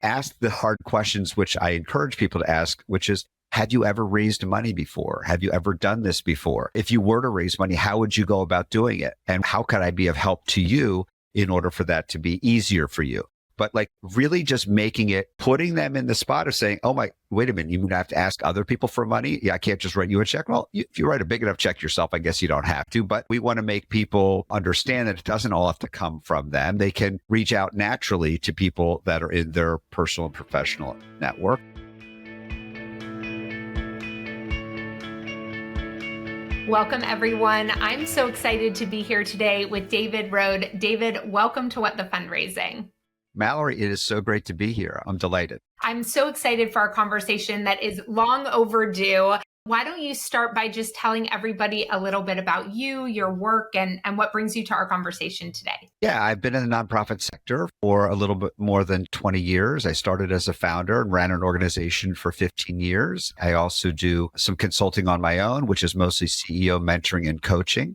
ask the hard questions, which I encourage people to ask, which is, have you ever raised money before? Have you ever done this before? If you were to raise money, how would you go about doing it? And how could I be of help to you in order for that to be easier for you? But like really just making it, putting them in the spot of saying, oh my, wait a minute, you're going to have to ask other people for money? Yeah, I can't just write you a check. Well, if you write a big enough check yourself, I guess you don't have to. But we want to make people understand that it doesn't all have to come from them. They can reach out naturally to people that are in their personal and professional network. Welcome, everyone. I'm so excited to be here today with David Rhode. David, welcome to What the Fundraising. Mallory, it is so great to be here. I'm delighted. I'm so excited for our conversation that is long overdue. Why don't you start by just telling everybody a little bit about you, your work, and what brings you to our conversation today? Yeah, I've been in the nonprofit sector for a little bit more than 20 years. I started as a founder and ran an organization for 15 years. I also do some consulting on my own, which is mostly CEO mentoring and coaching.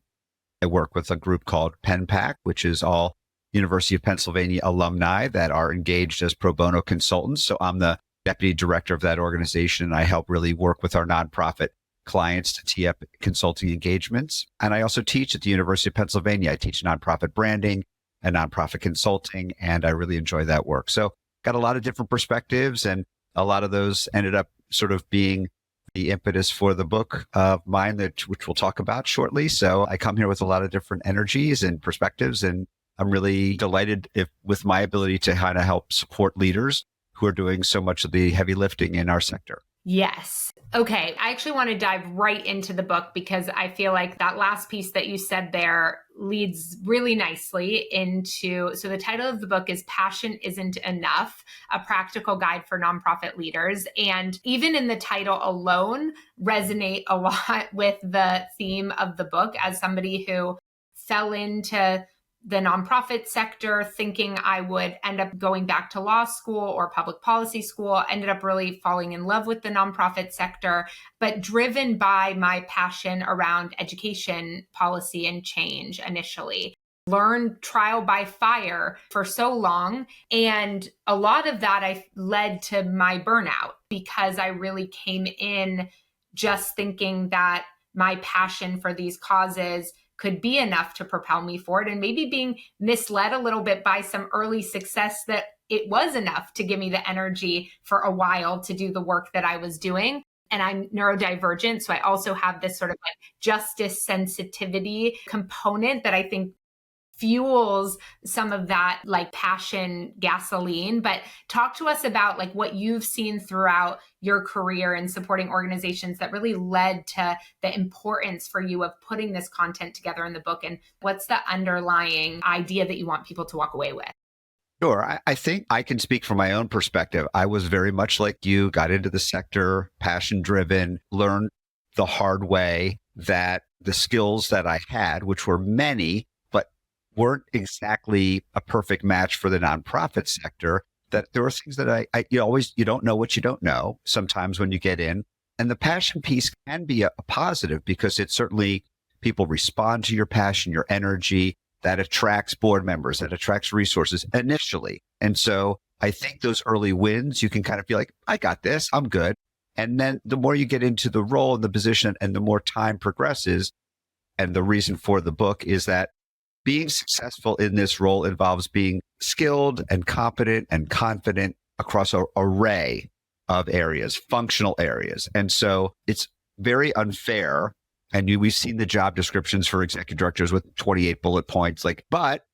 I work with a group called PennPAC, which is all University of Pennsylvania alumni that are engaged as pro bono consultants. So I'm the deputy director of that organization, and I help really work with our nonprofit clients to tee up consulting engagements. And I also teach at the University of Pennsylvania. I teach nonprofit branding and nonprofit consulting, and I really enjoy that work. So got a lot of different perspectives, and a lot of those ended up sort of being the impetus for the book of mine, which we'll talk about shortly. So I come here with a lot of different energies and perspectives, and I'm really delighted with my ability to kind of help support leaders who are doing so much of the heavy lifting in our sector. Yes. Okay. I actually want to dive right into the book because I feel like that last piece that you said there leads really nicely into, so the title of the book is Passion Isn't Enough, a practical guide for nonprofit leaders. And even in the title alone, resonate a lot with the theme of the book as somebody who fell into the nonprofit sector thinking I would end up going back to law school or public policy school, ended up really falling in love with the nonprofit sector, but driven by my passion around education, policy, and change initially. Learned trial by fire for so long. And a lot of that I led to my burnout because I really came in just thinking that my passion for these causes could be enough to propel me forward, and maybe being misled a little bit by some early success that it was enough to give me the energy for a while to do the work that I was doing. And I'm neurodivergent, so I also have this sort of like justice sensitivity component that I think fuels some of that like passion gasoline. But talk to us about like what you've seen throughout your career in supporting organizations that really led to the importance for you of putting this content together in the book, and what's the underlying idea that you want people to walk away with? Sure. I think I can speak from my own perspective. I was very much like you, got into the sector, passion driven, learned the hard way that the skills that I had, which were many, weren't exactly a perfect match for the nonprofit sector, that there were things that you don't know what you don't know sometimes when you get in. And the passion piece can be a positive because it certainly, people respond to your passion, your energy, that attracts board members, that attracts resources initially. And so I think those early wins, you can kind of feel like, I got this, I'm good. And then the more you get into the role and the position and the more time progresses, and the reason for the book is that being successful in this role involves being skilled and competent and confident across an array of areas, functional areas. And so it's very unfair. And we've seen the job descriptions for executive directors with 28 bullet points, but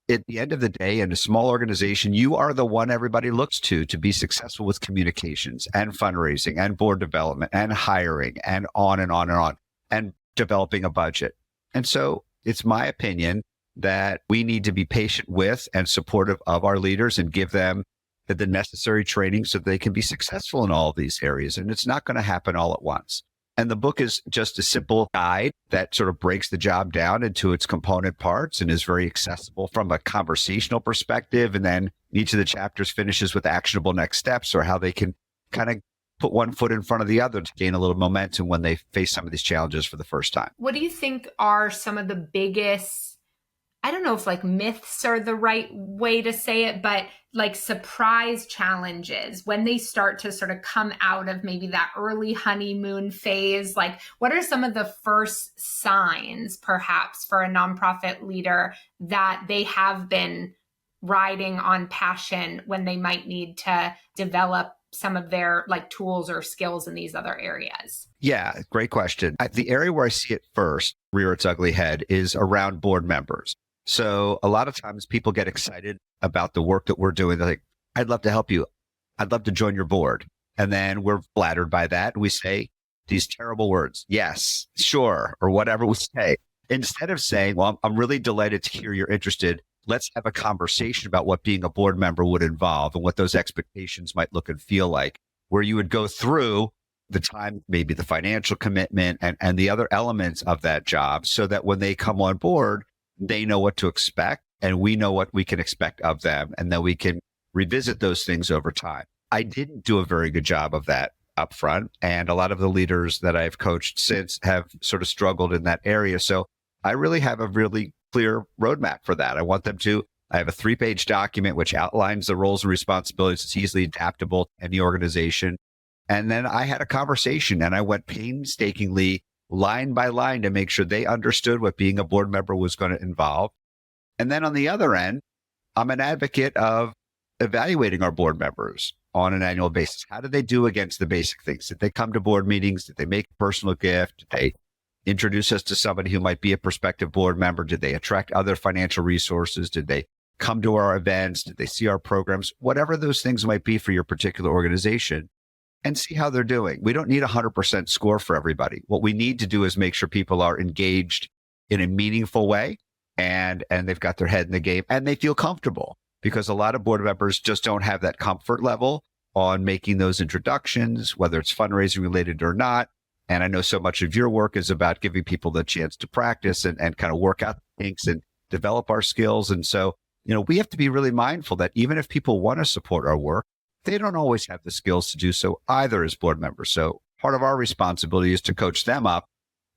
at the end of the day, in a small organization, you are the one everybody looks to be successful with communications and fundraising and board development and hiring and on and on and on, and developing a budget. And so it's my opinion that we need to be patient with and supportive of our leaders and give them the necessary training so they can be successful in all of these areas. And it's not going to happen all at once. And the book is just a simple guide that sort of breaks the job down into its component parts and is very accessible from a conversational perspective. And then each of the chapters finishes with actionable next steps or how they can kind of put one foot in front of the other to gain a little momentum when they face some of these challenges for the first time. What do you think are some of the biggest I don't know if like myths are the right way to say it, but like surprise challenges when they start to sort of come out of maybe that early honeymoon phase. Like, what are some of the first signs, perhaps, for a nonprofit leader that they have been riding on passion when they might need to develop some of their like tools or skills in these other areas? Yeah, great question. The area where I see it first rear its ugly head is around board members. So a lot of times people get excited about the work that we're doing. They're like, I'd love to help you. I'd love to join your board. And then we're flattered by that. We say these terrible words, yes, sure, or whatever we say. Instead of saying, well, I'm really delighted to hear you're interested. Let's have a conversation about what being a board member would involve and what those expectations might look and feel like, where you would go through the time, maybe the financial commitment and the other elements of that job so that when they come on board, they know what to expect and we know what we can expect of them. And then we can revisit those things over time. I didn't do a very good job of that up front. And a lot of the leaders that I've coached since have sort of struggled in that area. So I really have a really clear roadmap for that. I have a 3-page document which outlines the roles and responsibilities. It's easily adaptable to any organization. And then I had a conversation and I went painstakingly line by line to make sure they understood what being a board member was going to involve. And then on the other end, I'm an advocate of evaluating our board members on an annual basis. How did they do against the basic things? Did they come to board meetings? Did they make a personal gift? Did they introduce us to somebody who might be a prospective board member? Did they attract other financial resources? Did they come to our events? Did they see our programs? Whatever those things might be for your particular organization, and see how they're doing. We don't need a 100% score for everybody. What we need to do is make sure people are engaged in a meaningful way and they've got their head in the game and they feel comfortable, because a lot of board members just don't have that comfort level on making those introductions, whether it's fundraising related or not. And I know so much of your work is about giving people the chance to practice and kind of work out the kinks and develop our skills. And so, we have to be really mindful that even if people want to support our work, they don't always have the skills to do so either as board members. So part of our responsibility is to coach them up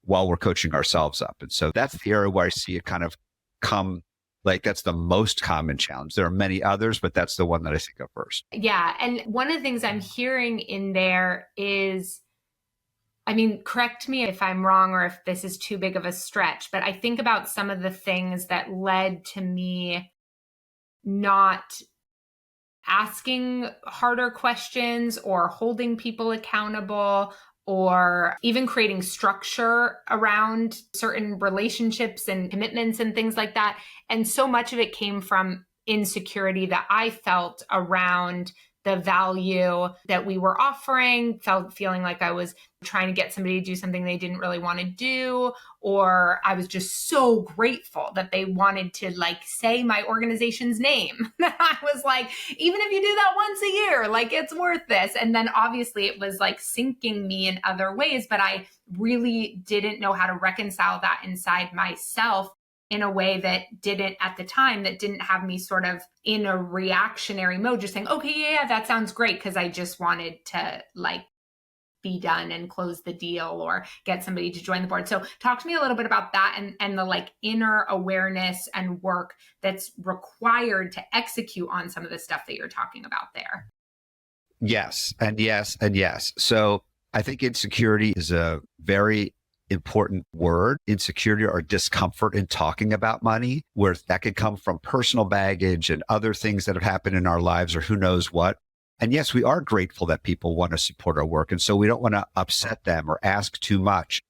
while we're coaching ourselves up. And so that's the area where I see it kind of come, like that's the most common challenge. There are many others, but that's the one that I think of first. Yeah. And one of the things I'm hearing in there is, correct me if I'm wrong or if this is too big of a stretch, but I think about some of the things that led to me not asking harder questions or holding people accountable or even creating structure around certain relationships and commitments and things like that. And so much of it came from insecurity that I felt around the value that we were offering, feeling like I was trying to get somebody to do something they didn't really want to do, or I was just so grateful that they wanted to say my organization's name. I was like, even if you do that once a year, it's worth this. And then obviously it was sinking me in other ways, but I really didn't know how to reconcile that inside myself in a way that didn't have me sort of in a reactionary mode, just saying, okay, yeah, that sounds great. Cause I just wanted to be done and close the deal or get somebody to join the board. So talk to me a little bit about that and the inner awareness and work that's required to execute on some of the stuff that you're talking about there. Yes. And yes. And yes. So I think insecurity is a very important word. Insecurity or discomfort in talking about money, where that could come from personal baggage and other things that have happened in our lives or who knows what. And yes, we are grateful that people want to support our work. And so we don't want to upset them or ask too much.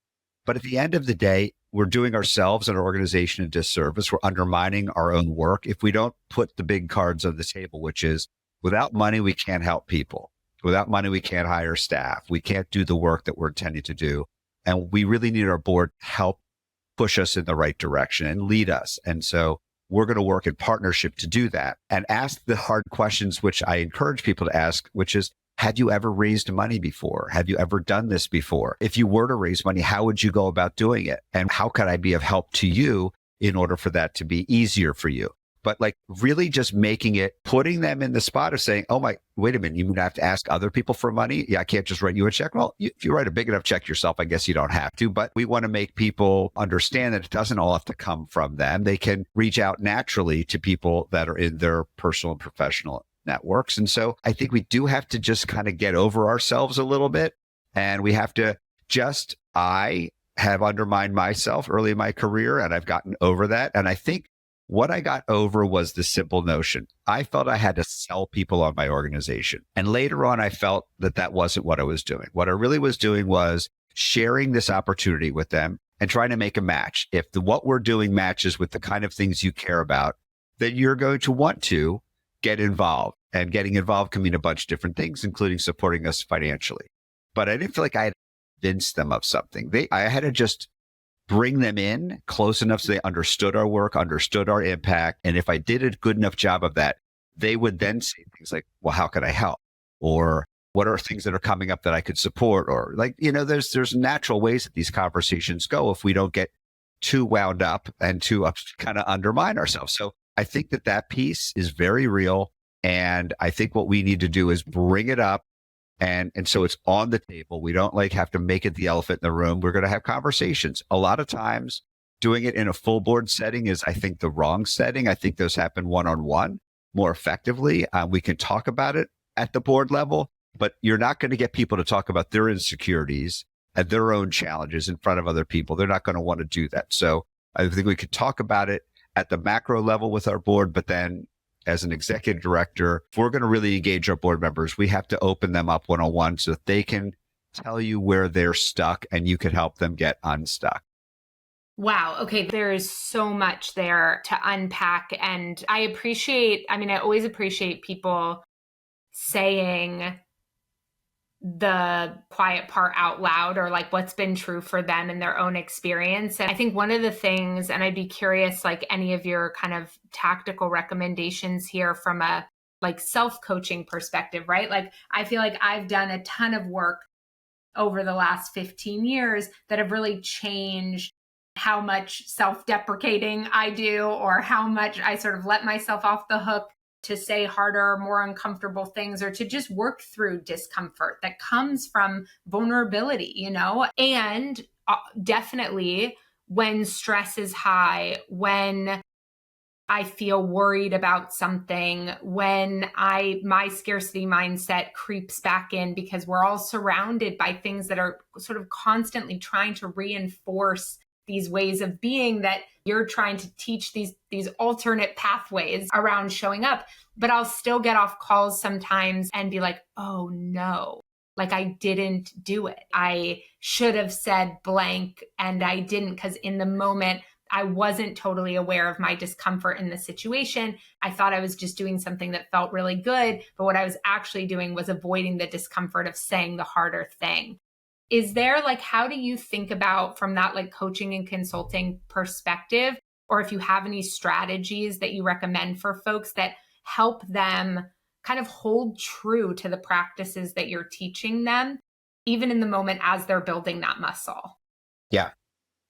But at the end of the day, we're doing ourselves and our organization a disservice. We're undermining our own work if we don't put the big cards on the table, which is without money, we can't help people. Without money, we can't hire staff. We can't do the work that we're intending to do. And we really need our board to help push us in the right direction and lead us. And so we're going to work in partnership to do that and ask the hard questions, which I encourage people to ask, which is, have you ever raised money before? Have you ever done this before? If you were to raise money, how would you go about doing it? And how could I be of help to you in order for that to be easier for you? but like really just putting them in the spot of saying, oh my, wait a minute, you have to ask other people for money? Yeah, I can't just write you a check. Well, if you write a big enough check yourself, I guess you don't have to, but we want to make people understand that it doesn't all have to come from them. They can reach out naturally to people that are in their personal and professional networks. And so I think we do have to just kind of get over ourselves a little bit. And we have to I have undermined myself early in my career, and I've gotten over that. And I think what I got over was the simple notion. I felt I had to sell people on my organization. And later on, I felt that wasn't what I was doing. What I really was doing was sharing this opportunity with them and trying to make a match. If what we're doing matches with the kind of things you care about, then you're going to want to get involved. And getting involved can mean a bunch of different things, including supporting us financially. But I didn't feel like I had convinced them of something. I had to just bring them in close enough so they understood our work, understood our impact. And if I did a good enough job of that, they would then say things like, well, how can I help? Or what are things that are coming up that I could support? Or like, there's natural ways that these conversations go if we don't get too wound up and too kind of undermine ourselves. So I think that piece is very real. And I think what we need to do is bring it up. And so it's on the table. We don't have to make it the elephant in the room. We're going to have conversations. A lot of times doing it in a full board setting is, I think, the wrong setting. I think those happen one-on-one more effectively. We can talk about it at the board level, but you're not going to get people to talk about their insecurities and their own challenges in front of other people. They're not going to want to do that. So I think we could talk about it at the macro level with our board, but then as an executive director, if we're going to really engage our board members, we have to open them up one-on-one so that they can tell you where they're stuck and you can help them get unstuck. Wow. Okay. There is so much there to unpack. And I always appreciate people saying the quiet part out loud, or like what's been true for them in their own experience. And I think one of the things, and I'd be curious, like any of your kind of tactical recommendations here from a like self-coaching perspective, right? Like I feel like I've done a ton of work over the last 15 years that have really changed how much self-deprecating I do, or how much I sort of let myself off the hook to say harder, more uncomfortable things, or to just work through discomfort that comes from vulnerability, and definitely when stress is high, when I feel worried about something, when my scarcity mindset creeps back in, because we're all surrounded by things that are sort of constantly trying to reinforce these ways of being that you're trying to teach these alternate pathways around showing up. But I'll still get off calls sometimes and be like, oh no, like I didn't do it. I should have said blank and I didn't, because in the moment I wasn't totally aware of my discomfort in the situation. I thought I was just doing something that felt really good, but what I was actually doing was avoiding the discomfort of saying the harder thing. Is there how do you think about from that coaching and consulting perspective, or if you have any strategies that you recommend for folks that help them kind of hold true to the practices that you're teaching them, even in the moment as they're building that muscle? Yeah.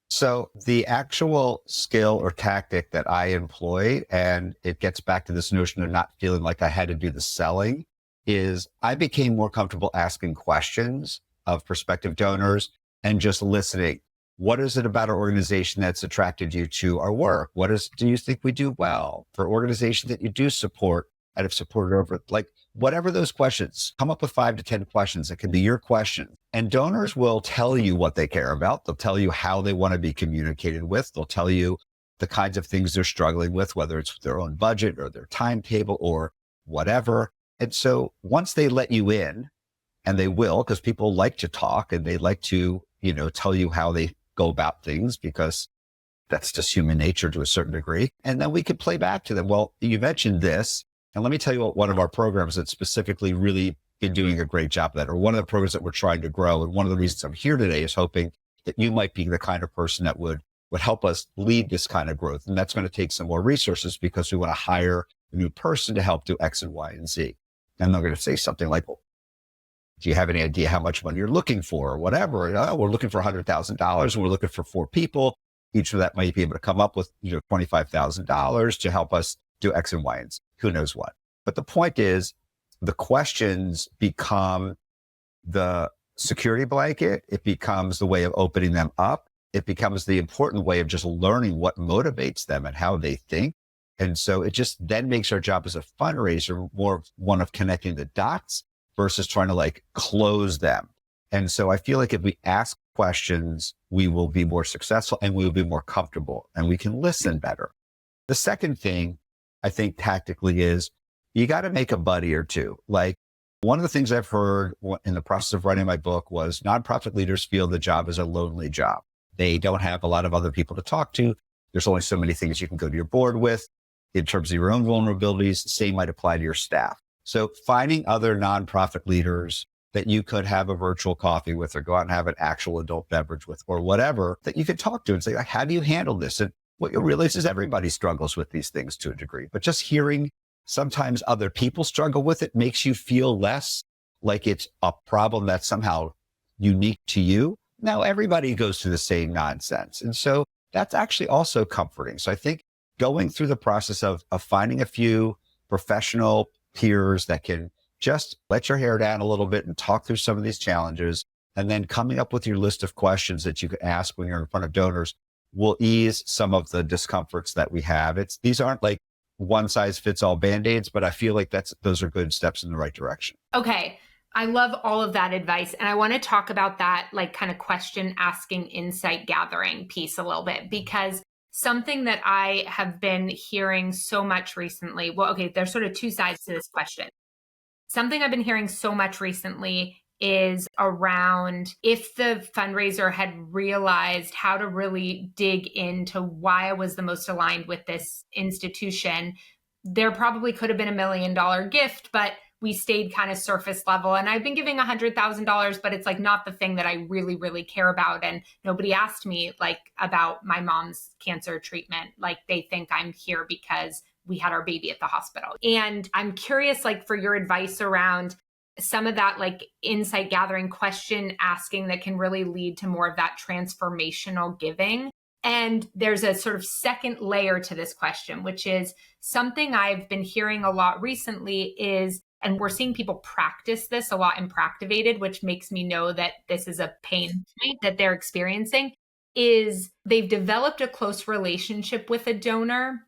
So the actual skill or tactic that I employ, and it gets back to this notion of not feeling like I had to do the selling, is I became more comfortable asking questions of prospective donors and just listening. What is it about our organization that's attracted you to our work? Do you think we do well? For organizations that you do support and have supported over, whatever those questions, come up with 5 to 10 questions. It can be your question. And donors will tell you what they care about. They'll tell you how they want to be communicated with. They'll tell you the kinds of things they're struggling with, whether it's their own budget or their timetable or whatever. And so once they let you in, and they will, because people like to talk and they like to, tell you how they go about things, because that's just human nature to a certain degree. And then we could play back to them. Well, you mentioned this, and let me tell you what one of our programs that's specifically really been doing a great job of that, or one of the programs that we're trying to grow. And one of the reasons I'm here today is hoping that you might be the kind of person that would help us lead this kind of growth. And that's going to take some more resources, because we want to hire a new person to help do X and Y and Z. And they're going to say something like, well, do you have any idea how much money you're looking for, or whatever? We're looking for $100,000 and we're looking for 4 people. Each of that might be able to come up with, $25,000 to help us do X and Y and Z, who knows what. But the point is, the questions become the security blanket. It becomes the way of opening them up. It becomes the important way of just learning what motivates them and how they think. And so it just then makes our job as a fundraiser more one of connecting the dots versus trying to like close them. And so I feel like if we ask questions, we will be more successful and we will be more comfortable and we can listen better. The second thing I think tactically is you got to make a buddy or two. Like one of the things I've heard in the process of writing my book was nonprofit leaders feel the job is a lonely job. They don't have a lot of other people to talk to. There's only so many things you can go to your board with. In terms of your own vulnerabilities, same might apply to your staff. So finding other nonprofit leaders that you could have a virtual coffee with or go out and have an actual adult beverage with or whatever that you could talk to and say, like, how do you handle this? And what you'll realize is everybody struggles with these things to a degree, but just hearing sometimes other people struggle with it makes you feel less like it's a problem that's somehow unique to you. Now, everybody goes through the same nonsense. And so that's actually also comforting. So I think going through the process of finding a few professional peers that can just let your hair down a little bit and talk through some of these challenges, and then coming up with your list of questions that you can ask when you're in front of donors will ease some of the discomforts that we have. These aren't like one size fits all Band-Aids, but I feel like those are good steps in the right direction. Okay. I love all of that advice. And I want to talk about that like kind of question asking, insight gathering piece a little bit, because something that I have been hearing so much recently, well, okay, there's sort of two sides to this question. Something I've been hearing so much recently is around if the fundraiser had realized how to really dig into why I was the most aligned with this institution, there probably could have been $1 million gift, but we stayed kind of surface level. And I've been giving $100,000, but it's like not the thing that I really, really care about. And nobody asked me like about my mom's cancer treatment. Like they think I'm here because we had our baby at the hospital. And I'm curious, like for your advice around some of that, like insight gathering, question asking that can really lead to more of that transformational giving. And there's a sort of second layer to this question, which is something I've been hearing a lot recently is, and we're seeing people practice this a lot in Practivated, which makes me know that this is a pain point that they're experiencing, is they've developed a close relationship with a donor.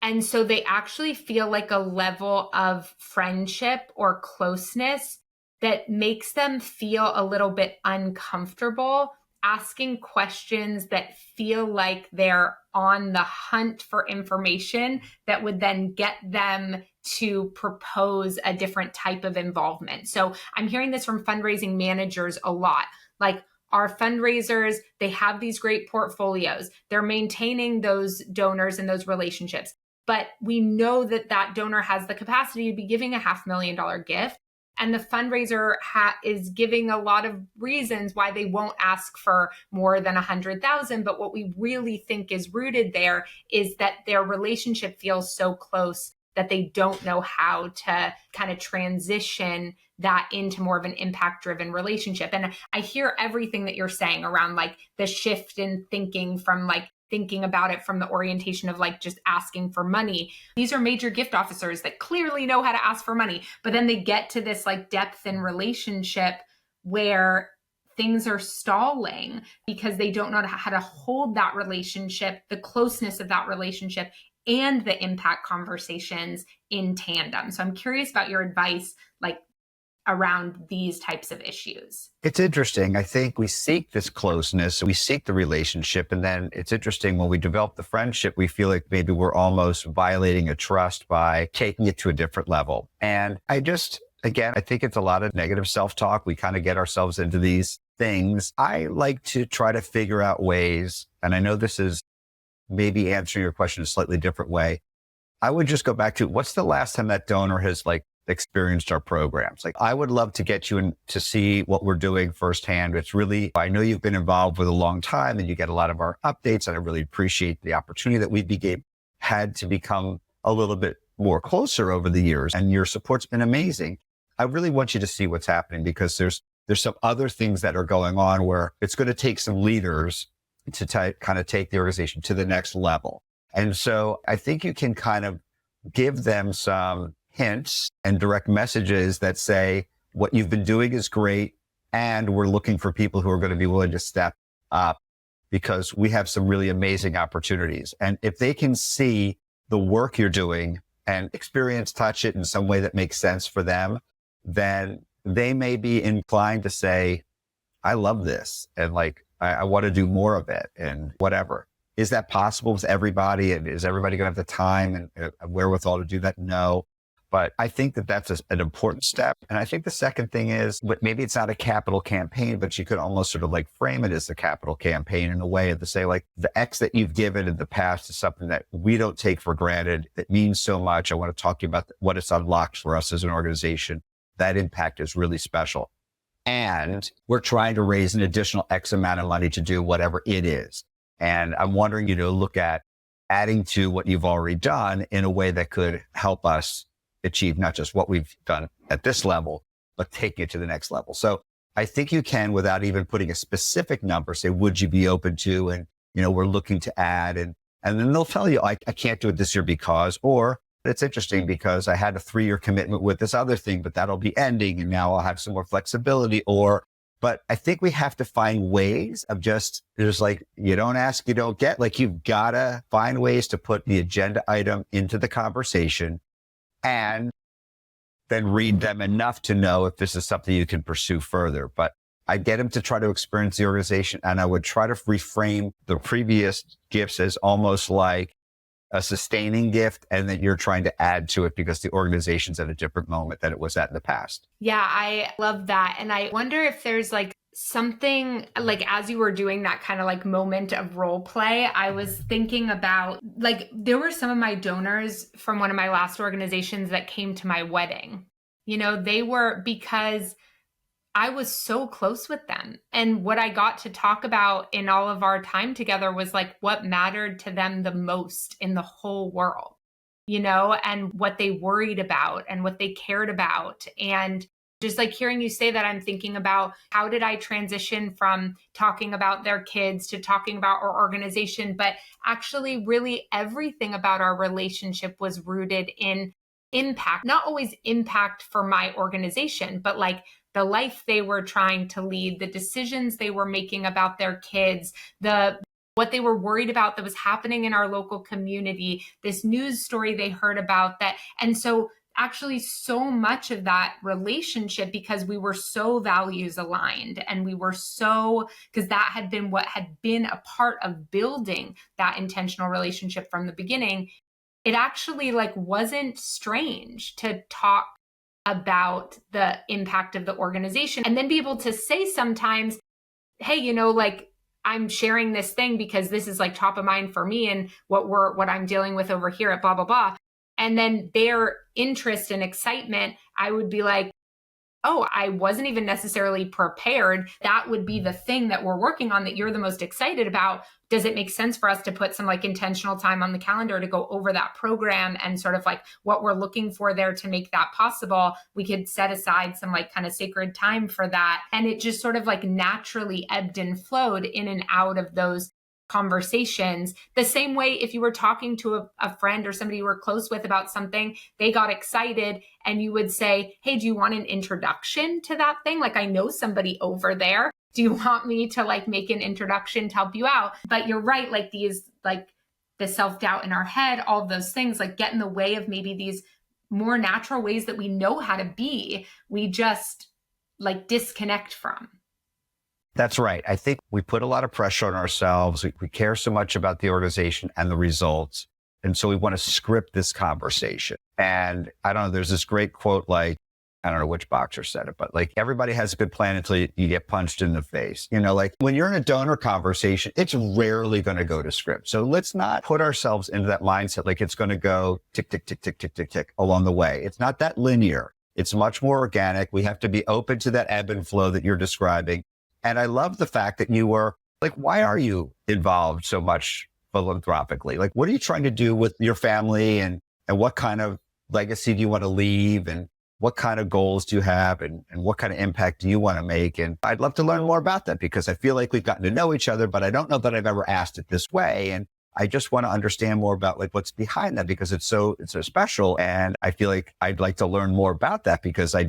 And so they actually feel like a level of friendship or closeness that makes them feel a little bit uncomfortable asking questions that feel like they're on the hunt for information that would then get them to propose a different type of involvement. So I'm hearing this from fundraising managers a lot. Like our fundraisers, they have these great portfolios. They're maintaining those donors and those relationships. But we know that that donor has the capacity to be giving a $500,000 gift. And the fundraiser is giving a lot of reasons why they won't ask for more than 100,000. But what we really think is rooted there is that their relationship feels so close that they don't know how to kind of transition that into more of an impact-driven relationship. And I hear everything that you're saying around like the shift in thinking from like thinking about it from the orientation of like just asking for money. These are major gift officers that clearly know how to ask for money, but then they get to this like depth in relationship where things are stalling because they don't know how to hold that relationship, the closeness of that relationship, and the impact conversations in tandem. So I'm curious about your advice, like around these types of issues. It's interesting. I think we seek this closeness, we seek the relationship, and then it's interesting when we develop the friendship, we feel like maybe we're almost violating a trust by taking it to a different level. And again, I think it's a lot of negative self-talk. We kind of get ourselves into these things. I like to try to figure out ways, and I know this is maybe answering your question a slightly different way. I would just go back to what's the last time that donor has like experienced our programs. Like I would love to get you in to see what we're doing firsthand. It's really, I know you've been involved with a long time and you get a lot of our updates, and I really appreciate the opportunity that we had to become a little bit more closer over the years, and your support's been amazing. I really want you to see what's happening because there's some other things that are going on where it's going to take some leaders to kind of take the organization to the next level. And so I think you can kind of give them some hints and direct messages that say, what you've been doing is great. And we're looking for people who are going to be willing to step up because we have some really amazing opportunities. And if they can see the work you're doing and experience, touch it in some way that makes sense for them, then they may be inclined to say, I love this. And like, I want to do more of it and whatever. Is that possible with everybody? And is everybody going to have the time and wherewithal to do that? No. But I think that that's an important step. And I think the second thing is, maybe it's not a capital campaign, but you could almost sort of like frame it as a capital campaign in a way to say like the X that you've given in the past is something that we don't take for granted. It means so much. I want to talk to you about what it's unlocked for us as an organization. That impact is really special. And we're trying to raise an additional X amount of money to do whatever it is. And I'm wondering, look at adding to what you've already done in a way that could help us achieve not just what we've done at this level, but taking it to the next level. So I think you can, without even putting a specific number, say, would you be open to, and, we're looking to add, and then they'll tell you, I can't do it this year because, or it's interesting because I had a 3-year commitment with this other thing, but that'll be ending and now I'll have some more flexibility. But I think we have to find ways of there's like, you don't ask, you don't get. Like, you've got to find ways to put the agenda item into the conversation and then read them enough to know if this is something you can pursue further. But I get them to try to experience the organization, and I would try to reframe the previous gifts as almost like a sustaining gift, and that you're trying to add to it because the organization's at a different moment than it was at in the past. Yeah, I love that. And I wonder if there's like something like, as you were doing that kind of like moment of role play, I was thinking about like, there were some of my donors from one of my last organizations that came to my wedding. They were, because I was so close with them. And what I got to talk about in all of our time together was like what mattered to them the most in the whole world, and what they worried about and what they cared about. And just like hearing you say that, I'm thinking about how did I transition from talking about their kids to talking about our organization, but actually really everything about our relationship was rooted in impact, not always impact for my organization, but like the life they were trying to lead, the decisions they were making about their kids, what they were worried about that was happening in our local community, this news story they heard about that. And so actually so much of that relationship, because we were so values aligned and because that had been what had been a part of building that intentional relationship from the beginning, it actually like wasn't strange to talk about the impact of the organization and then be able to say sometimes, hey, like I'm sharing this thing because this is like top of mind for me and what I'm dealing with over here at blah, blah, blah. And then their interest and excitement, I would be like, oh, I wasn't even necessarily prepared. That would be the thing that we're working on that you're the most excited about. Does it make sense for us to put some like intentional time on the calendar to go over that program and sort of like what we're looking for there to make that possible? We could set aside some like kind of sacred time for that. And it just sort of like naturally ebbed and flowed in and out of those conversations. The same way if you were talking to a friend or somebody you were close with about something, they got excited and you would say, hey, do you want an introduction to that thing? Like, I know somebody over there. Do you want me to like make an introduction to help you out? But you're right, like these, like the self-doubt in our head, all of those things like get in the way of maybe these more natural ways that we know how to be. We just like disconnect from. That's right. I think we put a lot of pressure on ourselves. We care so much about the organization and the results. And so we want to script this conversation. And I don't know, there's this great quote, like, I don't know which boxer said it, but like everybody has a good plan until you get punched in the face. Like when you're in a donor conversation, it's rarely going to go to script. So let's not put ourselves into that mindset like it's going to go tick, tick, tick, tick, tick, tick, tick along the way. It's not that linear. It's much more organic. We have to be open to that ebb and flow that you're describing. And I love the fact that you were like, why are you involved so much philanthropically? Like, what are you trying to do with your family and what kind of legacy do you want to leave? And what kind of goals do you have and what kind of impact do you want to make? And I'd love to learn more about that because I feel like we've gotten to know each other, but I don't know that I've ever asked it this way. And I just want to understand more about like what's behind that because it's so special. And I feel like I'd like to learn more about that because I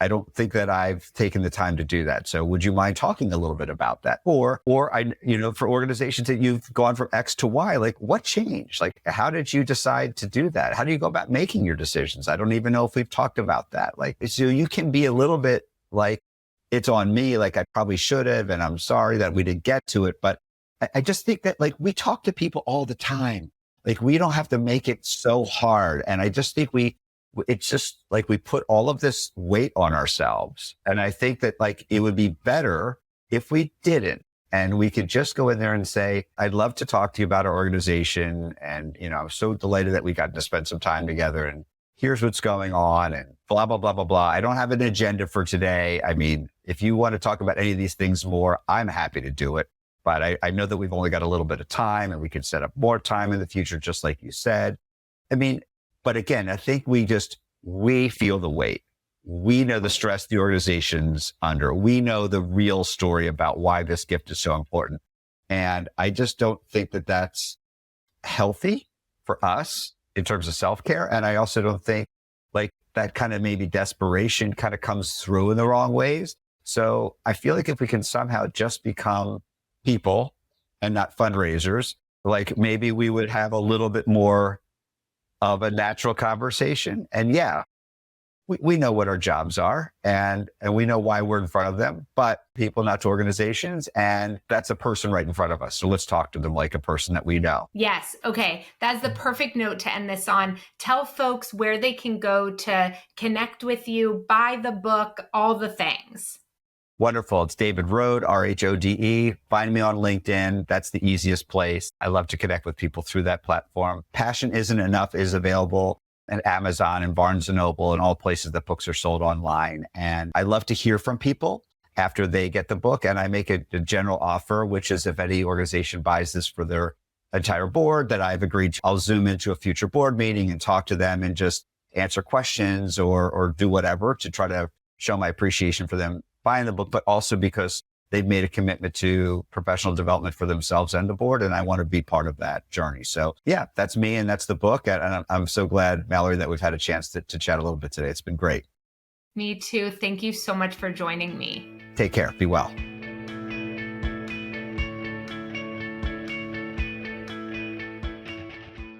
don't think that I've taken the time to do that. So would you mind talking a little bit about that? Or for organizations that you've gone from X to Y, like what changed? Like, how did you decide to do that? How do you go about making your decisions? I don't even know if we've talked about that. Like, so you can be a little bit like, it's on me. Like I probably should have, and I'm sorry that we didn't get to it. But I just think that like we talk to people all the time. Like we don't have to make it so hard. And I just think it's just like we put all of this weight on ourselves. And I think that like it would be better if we didn't. And we could just go in there and say, I'd love to talk to you about our organization. And, I'm so delighted that we got to spend some time together. And here's what's going on and blah, blah, blah, blah, blah. I don't have an agenda for today. I mean, if you want to talk about any of these things more, I'm happy to do it. But I know that we've only got a little bit of time and we could set up more time in the future, just like you said. I mean, but again, I think we feel the weight. We know the stress the organization's under. We know the real story about why this gift is so important. And I just don't think that that's healthy for us in terms of self-care. And I also don't think like that kind of maybe desperation kind of comes through in the wrong ways. So I feel like if we can somehow just become people and not fundraisers, like maybe we would have a little bit more of a natural conversation. And yeah, we know what our jobs are and we know why we're in front of them, but people, not to organizations. And that's a person right in front of us. So let's talk to them like a person that we know. Yes. Okay. That's the perfect note to end this on. Tell folks where they can go to connect with you, buy the book, all the things. Wonderful. It's David Rhode, Rhode. Find me on LinkedIn. That's the easiest place. I love to connect with people through that platform. Passion Isn't Enough is available at Amazon and Barnes & Noble and all places that books are sold online. And I love to hear from people after they get the book. And I make a general offer, which is if any organization buys this for their entire board that I've agreed to, I'll Zoom into a future board meeting and talk to them and just answer questions or do whatever to try to show my appreciation for them buying the book, but also because they've made a commitment to professional development for themselves and the board. And I want to be part of that journey. So yeah, that's me. And that's the book. And I'm so glad, Mallory, that we've had a chance to chat a little bit today. It's been great. Me too. Thank you so much for joining me. Take care. Be well.